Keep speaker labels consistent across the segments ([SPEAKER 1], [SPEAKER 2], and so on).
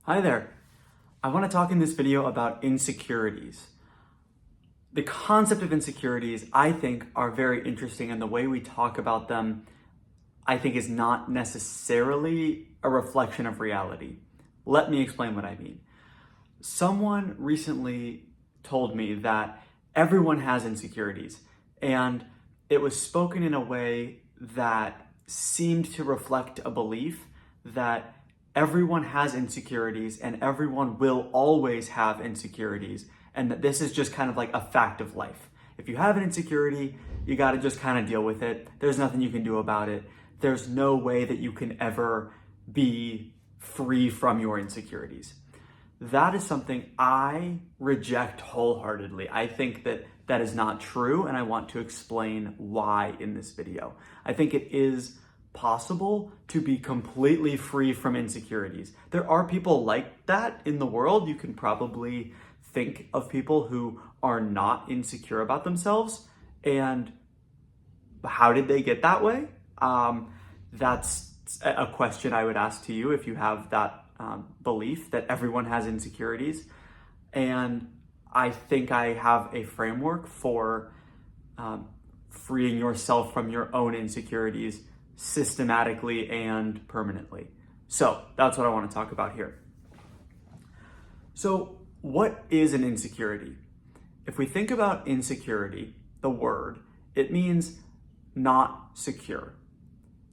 [SPEAKER 1] Hi there. I want to talk in this video about insecurities. The concept of insecurities, I think, are very interesting, and the way we talk about them, I think, is not necessarily a reflection of reality. Let me explain what I mean. Someone recently told me that everyone has insecurities, and it was spoken in a way that seemed to reflect a belief that everyone has insecurities and everyone will always have insecurities, and that this is just kind of like a fact of life. If you have an insecurity, you got to just kind of deal with it. There's nothing you can do about it. There's no way that you can ever be free from your insecurities. That is something I reject wholeheartedly. I think that that is not true, and I want to explain why in this video. I think it is possible to be completely free from insecurities. There are people like that in the world. You can probably think of people who are not insecure about themselves. And how did they get that way? That's a question I would ask to you if you have that belief that everyone has insecurities. And I think I have a framework for freeing yourself from your own insecurities systematically and permanently. So that's what I want to talk about here. So what is an insecurity? If we think about insecurity, the word, it means not secure.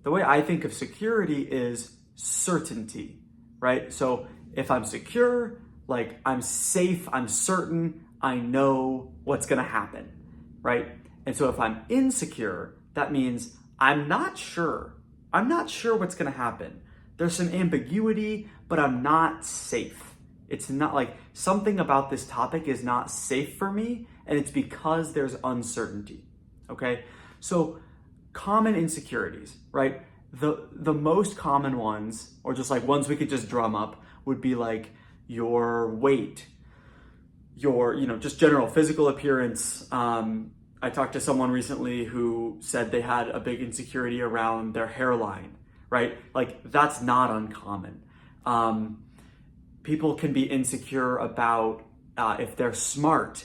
[SPEAKER 1] The way I think of security is certainty, right? So if I'm secure, like I'm safe, I'm certain, I know what's going to happen, right? And so if I'm insecure, that means I'm not sure. I'm not sure what's going to happen. There's some ambiguity, but I'm not safe. It's not like something about this topic is not safe for me, and it's because there's uncertainty. Okay? So common insecurities, right? The most common ones, or just like ones we could just drum up, would be like your weight, your, just general physical appearance. I talked to someone recently who said they had a big insecurity around their hairline, right? Like that's not uncommon. People can be insecure about if they're smart,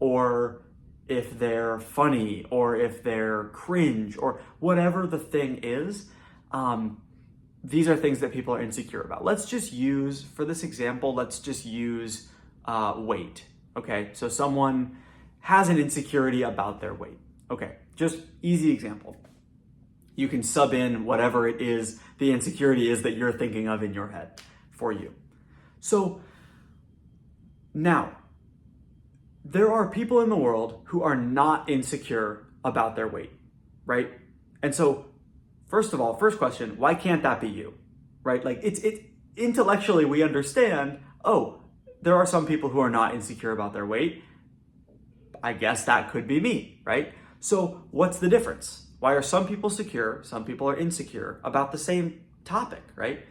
[SPEAKER 1] or if they're funny, or if they're cringe, or whatever the thing is. These are things that people are insecure about. Let's just use, for this example, weight. Okay, so someone has an insecurity about their weight. Okay, just easy example. You can sub in whatever it is the insecurity is that you're thinking of in your head for you. So now, there are people in the world who are not insecure about their weight, right? And so, first of all, first question, why can't that be you, right? Like it's intellectually we understand, oh, there are some people who are not insecure about their weight. I guess that could be me, right? So what's the difference? Why are some people secure, some people are insecure about the same topic, right?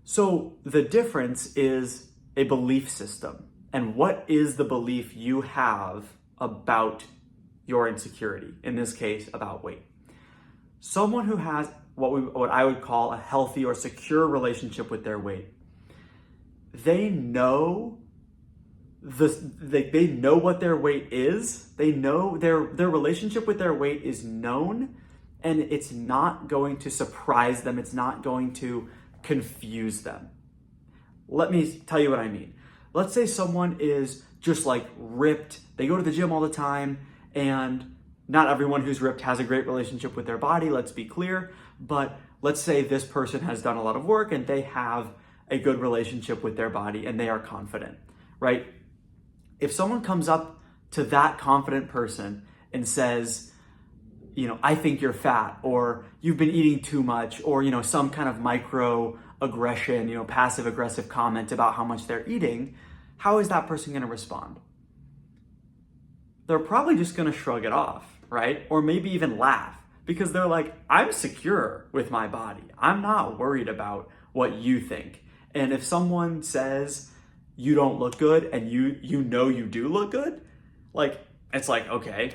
[SPEAKER 1] So the difference is a belief system. And what is the belief you have about your insecurity? In this case, about weight. Someone who has what I would call a healthy or secure relationship with their weight, they know they know what their weight is. They know their relationship with their weight is known, and it's not going to surprise them. It's not going to confuse them. Let me tell you what I mean. Let's say someone is just like ripped. They go to the gym all the time, and not everyone who's ripped has a great relationship with their body. Let's be clear. But let's say this person has done a lot of work and they have a good relationship with their body and they are confident, right? If someone comes up to that confident person and says, I think you're fat, or you've been eating too much, or, some kind of microaggression, passive aggressive comment about how much they're eating, how is that person going to respond? They're probably just going to shrug it off, right? Or maybe even laugh, because they're like, I'm secure with my body. I'm not worried about what you think. And if someone says, you don't look good, and you do look good, like, it's like, okay,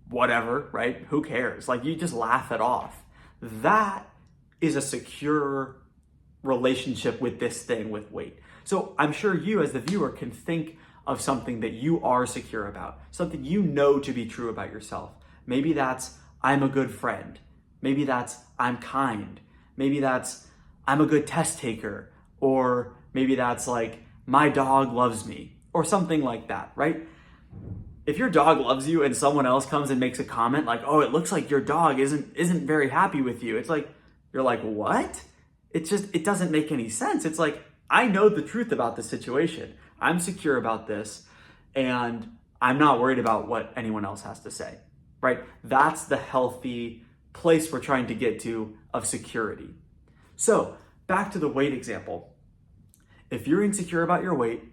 [SPEAKER 1] whatever, right? Who cares? Like, you just laugh it off. That is a secure relationship with this thing, with weight. So I'm sure you as the viewer can think of something that you are secure about, something you know to be true about yourself. Maybe that's I'm a good friend. Maybe that's I'm kind. Maybe that's I'm a good test taker. Or maybe that's like my dog loves me or something like that, right? If your dog loves you and someone else comes and makes a comment like, "Oh, it looks like your dog isn't very happy with you." It's like you're like, "What?" It doesn't make any sense. It's like I know the truth about the situation. I'm secure about this and I'm not worried about what anyone else has to say, right? That's the healthy place we're trying to get to of security. So back to the weight example. If you're insecure about your weight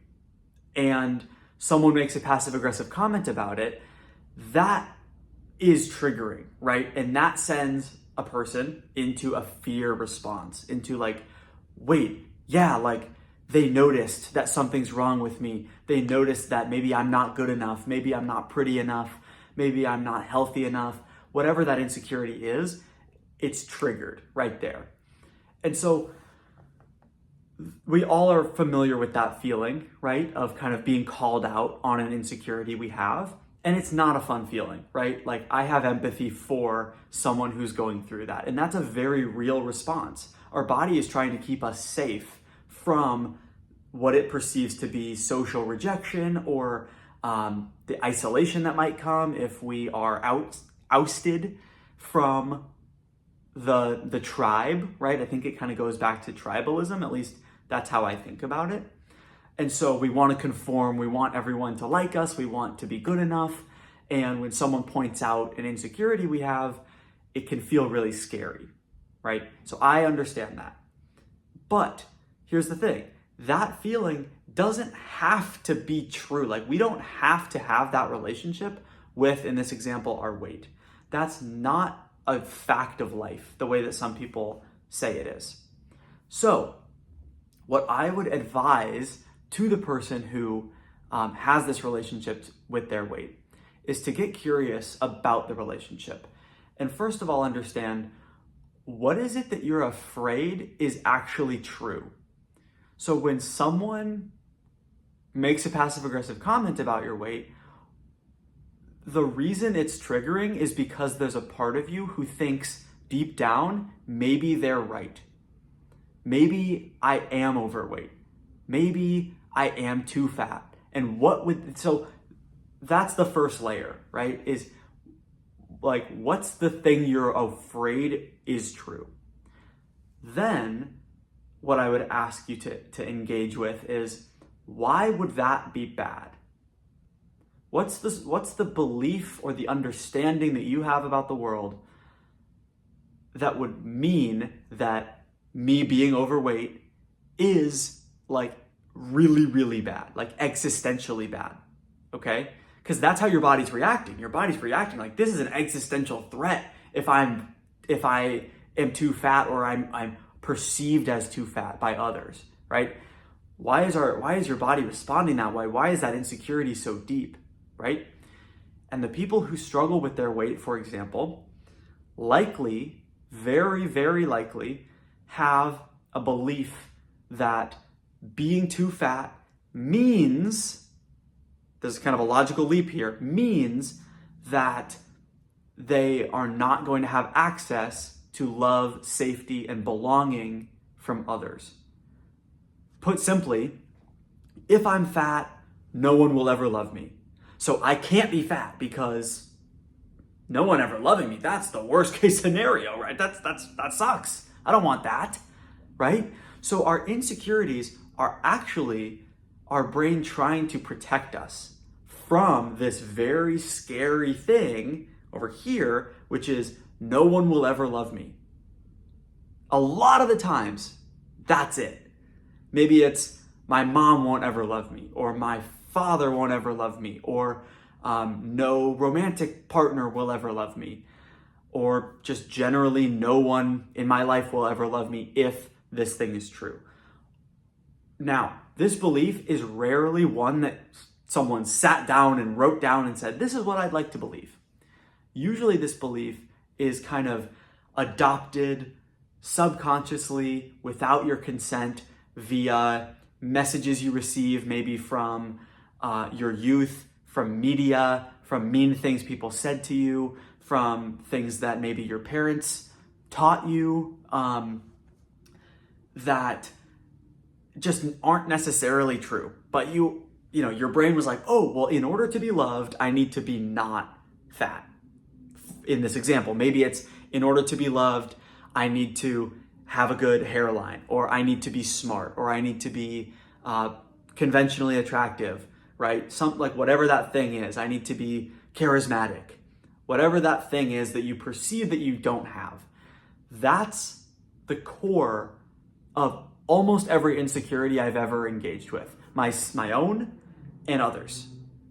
[SPEAKER 1] and someone makes a passive aggressive comment about it, that is triggering, right? And that sends a person into a fear response, into like, wait, yeah, like they noticed that something's wrong with me. They noticed that maybe I'm not good enough. Maybe I'm not pretty enough. Maybe I'm not healthy enough. Whatever that insecurity is, it's triggered right there. And so we all are familiar with that feeling, right? Of kind of being called out on an insecurity we have. And it's not a fun feeling, right? Like I have empathy for someone who's going through that. And that's a very real response. Our body is trying to keep us safe from what it perceives to be social rejection or the isolation that might come if we are ousted from the tribe, right? I think it kind of goes back to tribalism, at least that's how I think about it. And so we want to conform, we want everyone to like us, we want to be good enough. And when someone points out an insecurity we have, it can feel really scary, right? So I understand that. But here's the thing, that feeling doesn't have to be true. Like we don't have to have that relationship with, in this example, our weight. That's not a fact of life, the way that some people say it is. So what I would advise to the person who has this relationship with their weight is to get curious about the relationship. And first of all, understand what is it that you're afraid is actually true. So when someone makes a passive aggressive comment about your weight, the reason it's triggering is because there's a part of you who thinks deep down, maybe they're right. Maybe I am overweight. Maybe I am too fat. And so that's the first layer, right? Is like, what's the thing you're afraid is true? Then what I would ask you to engage with is, why would that be bad? What's the belief or the understanding that you have about the world that would mean that me being overweight is like really, really bad, like existentially bad, okay? Because that's how your body's reacting. Your body's reacting like this is an existential threat if I am too fat or I'm perceived as too fat by others, right? Why is your body responding that way? Why is that insecurity so deep, right? And the people who struggle with their weight, for example, likely, very, very likely, have a belief that being too fat means, there's kind of a logical leap here, means that they are not going to have access to love, safety, and belonging from others. Put simply, if I'm fat, no one will ever love me. So I can't be fat because no one ever loving me. That's the worst case scenario, right? That sucks. I don't want that, right? So our insecurities are actually our brain trying to protect us from this very scary thing over here, which is no one will ever love me. A lot of the times, that's it. Maybe it's my mom won't ever love me, or my father won't ever love me, or no romantic partner will ever love me, or just generally no one in my life will ever love me if this thing is true. Now, this belief is rarely one that someone sat down and wrote down and said, this is what I'd like to believe. Usually this belief is kind of adopted, subconsciously, without your consent, via messages you receive maybe from your youth, from media, from mean things people said to you, from things that maybe your parents taught you, that just aren't necessarily true. But your brain was like, oh, well, in order to be loved, I need to be not fat. In this example, maybe it's in order to be loved, I need to have a good hairline, or I need to be smart, or I need to be conventionally attractive, right? Whatever that thing is, I need to be charismatic. Whatever that thing is that you perceive that you don't have. That's the core of almost every insecurity I've ever engaged with, my own and others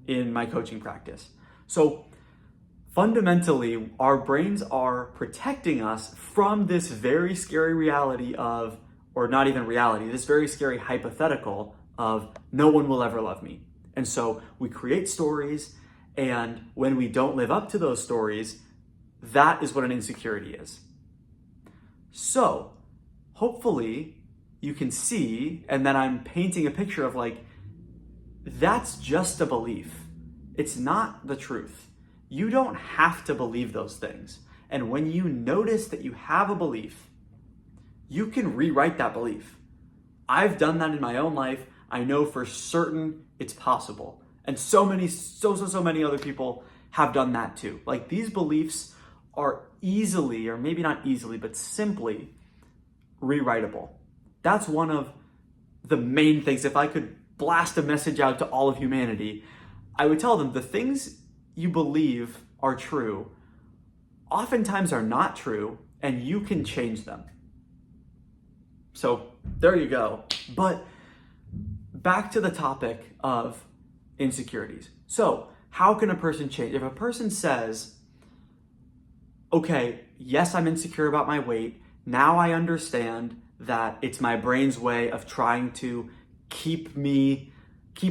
[SPEAKER 1] in my coaching practice. So fundamentally, our brains are protecting us from this very scary reality of, or not even reality, this very scary hypothetical of no one will ever love me. And so we create stories, and when we don't live up to those stories, that is what an insecurity is. So hopefully you can see, and then I'm painting a picture of that's just a belief. It's not the truth. You don't have to believe those things. And when you notice that you have a belief, you can rewrite that belief. I've done that in my own life. I know for certain it's possible. And so many other people have done that too. These beliefs are easily, or maybe not easily, but simply rewritable. That's one of the main things. If I could blast a message out to all of humanity, I would tell them the things you believe are true oftentimes are not true, and you can change them. So there you go. But back to the topic of insecurities. So how can a person change? If a person says, okay, yes, I'm insecure about my weight. Now I understand that it's my brain's way of trying to keep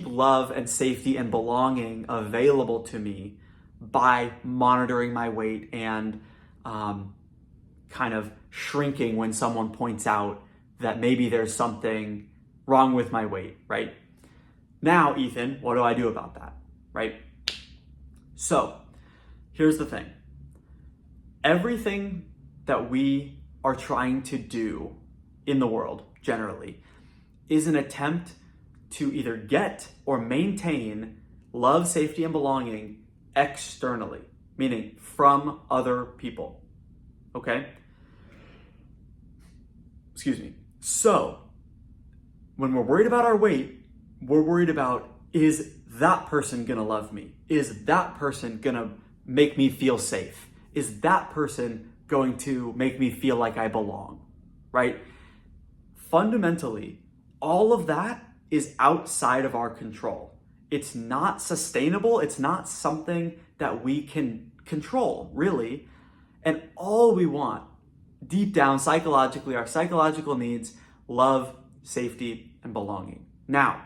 [SPEAKER 1] love and safety and belonging available to me by monitoring my weight and kind of shrinking when someone points out that maybe there's something wrong with my weight, right? Now, Ethan, what do I do about that, right? So here's the thing. Everything that we are trying to do in the world generally is an attempt to either get or maintain love, safety, and belonging externally, meaning from other people, okay? Excuse me. So when we're worried about our weight, we're worried about, is that person gonna love me? Is that person gonna make me feel safe? Is that person going to make me feel like I belong, right? Fundamentally, all of that is outside of our control. It's not sustainable. It's not something that we can control, really. And all we want, deep down psychologically, our psychological needs, love, safety, and belonging. Now,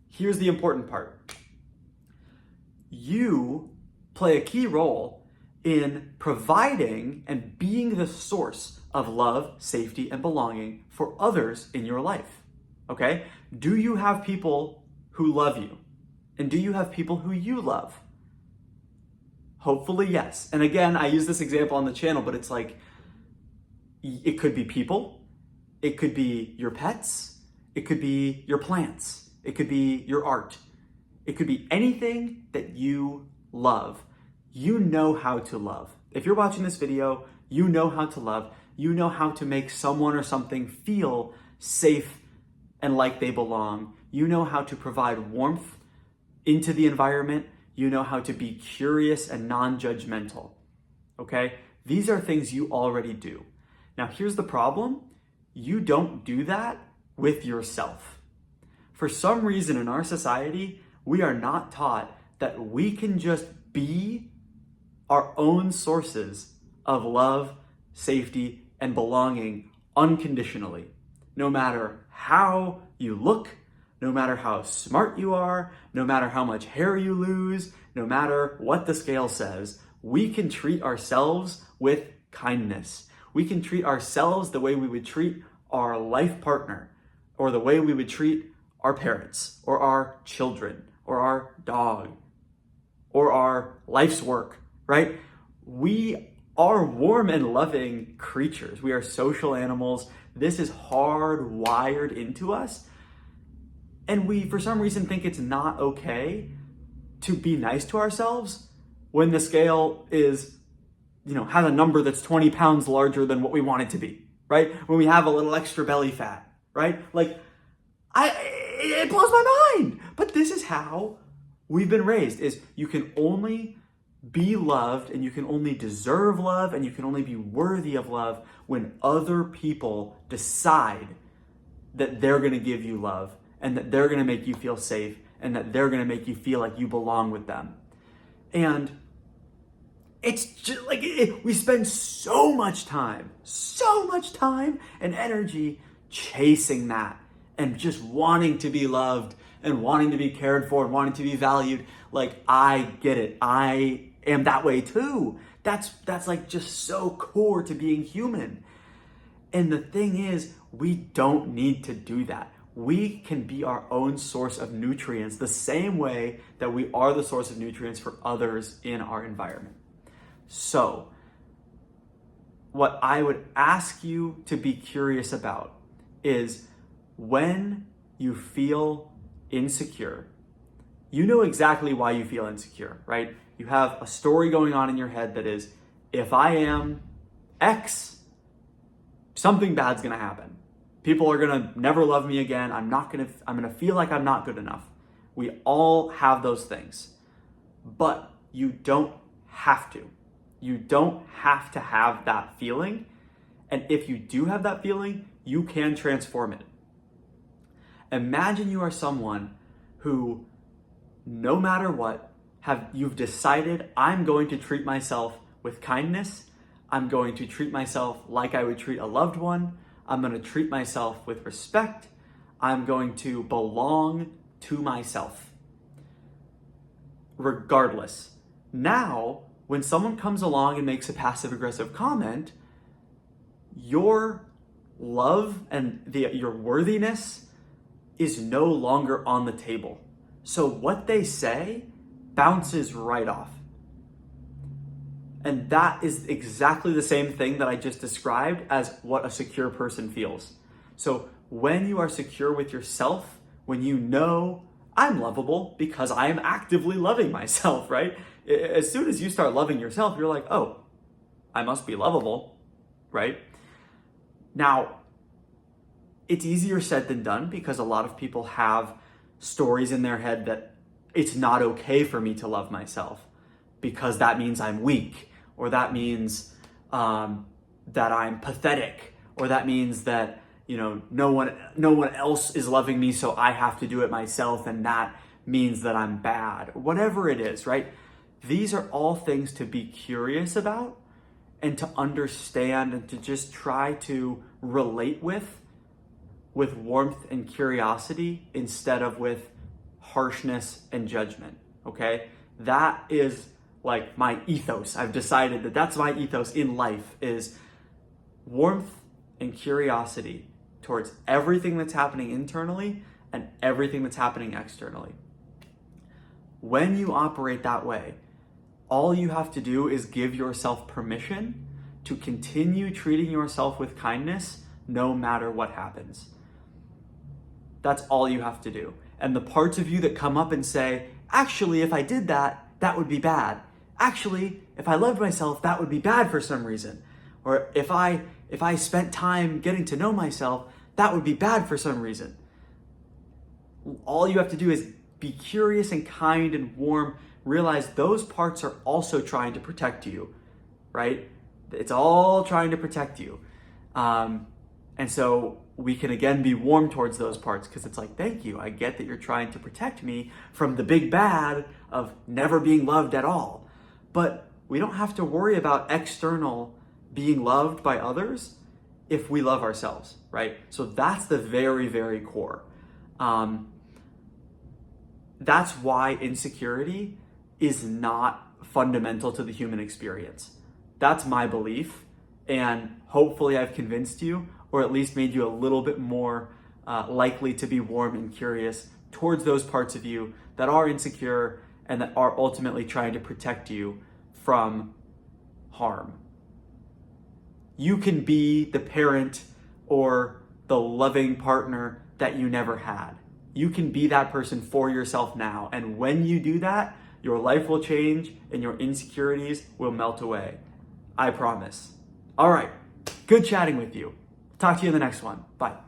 [SPEAKER 1] here's the important part. You play a key role in providing and being the source of love, safety, and belonging for others in your life, okay? Do you have people who love you? And do you have people who you love? Hopefully, yes. And again, I use this example on the channel, but it's it could be people, it could be your pets, it could be your plants, it could be your art, it could be anything that you love. You know how to love. If you're watching this video, you know how to love. You know how to make someone or something feel safe and like they belong. You know how to provide warmth into the environment. You know how to be curious and non-judgmental, okay? These are things you already do. Now, here's the problem. You don't do that with yourself. For some reason in our society, we are not taught that we can just be our own sources of love, safety, and belonging unconditionally. No matter how you look, no matter how smart you are, no matter how much hair you lose, no matter what the scale says, we can treat ourselves with kindness. We can treat ourselves the way we would treat our life partner, or the way we would treat our parents, or our children, or our dog, or our life's work, right? We are warm and loving creatures. We are social animals. This is hardwired into us. And we, for some reason, think it's not okay to be nice to ourselves when the scale is, has a number that's 20 pounds larger than what we want it to be, right? When we have a little extra belly fat, right? It blows my mind. But this is how we've been raised, is you can only be loved and you can only deserve love and you can only be worthy of love when other people decide that they're going to give you love and that they're going to make you feel safe and that they're going to make you feel like you belong with them. And it's just like we spend so much time and energy chasing that and just wanting to be loved and wanting to be cared for and wanting to be valued. Like, I get it. I am that way too. That's like just so core to being human. And the thing is, we don't need to do that. We can be our own source of nutrients the same way that we are the source of nutrients for others in our environment. So, what I would ask you to be curious about is when you feel insecure, you know exactly why you feel insecure, right? You have a story going on in your head that is, if I am X, something bad's gonna happen. People are gonna never love me again. I'm gonna feel like I'm not good enough. We all have those things, but you don't have to. You don't have to have that feeling. And if you do have that feeling, you can transform it. Imagine you are someone who, no matter what, you've decided, I'm going to treat myself with kindness. I'm going to treat myself like I would treat a loved one. I'm going to treat myself with respect. I'm going to belong to myself. Regardless. Now, when someone comes along and makes a passive-aggressive comment, your love and your worthiness is no longer on the table. So what they say bounces right off. And that is exactly the same thing that I just described as what a secure person feels. So when you are secure with yourself, when you know I'm lovable because I am actively loving myself, right? As soon as you start loving yourself, you're like, oh, I must be lovable, right? Now, it's easier said than done because a lot of people have stories in their head that it's not okay for me to love myself because that means I'm weak, or that means that I'm pathetic, or that means that no one else is loving me, so I have to do it myself, and that means that I'm bad, or whatever it is, right? These are all things to be curious about and to understand and to just try to relate with warmth and curiosity instead of with harshness and judgment, okay? That is like my ethos. I've decided that that's my ethos in life, is warmth and curiosity towards everything that's happening internally and everything that's happening externally. When you operate that way, all you have to do is give yourself permission to continue treating yourself with kindness no matter what happens. That's all you have to do. And the parts of you that come up and say, actually, if I did that, that would be bad. Actually, if I loved myself, that would be bad for some reason. Or if I spent time getting to know myself, that would be bad for some reason. All you have to do is be curious and kind and warm. Realize those parts are also trying to protect you, right? It's all trying to protect you. And so we can again be warm towards those parts because it's like, thank you. I get that you're trying to protect me from the big bad of never being loved at all. But we don't have to worry about external being loved by others if we love ourselves, right? So that's the very, very core. That's why insecurity is not fundamental to the human experience. That's my belief. And hopefully I've convinced you, or at least made you a little bit more likely to be warm and curious towards those parts of you that are insecure and that are ultimately trying to protect you from harm. You can be the parent or the loving partner that you never had. You can be that person for yourself now. And when you do that, your life will change and your insecurities will melt away. I promise. All right, good chatting with you. Talk to you in the next one. Bye.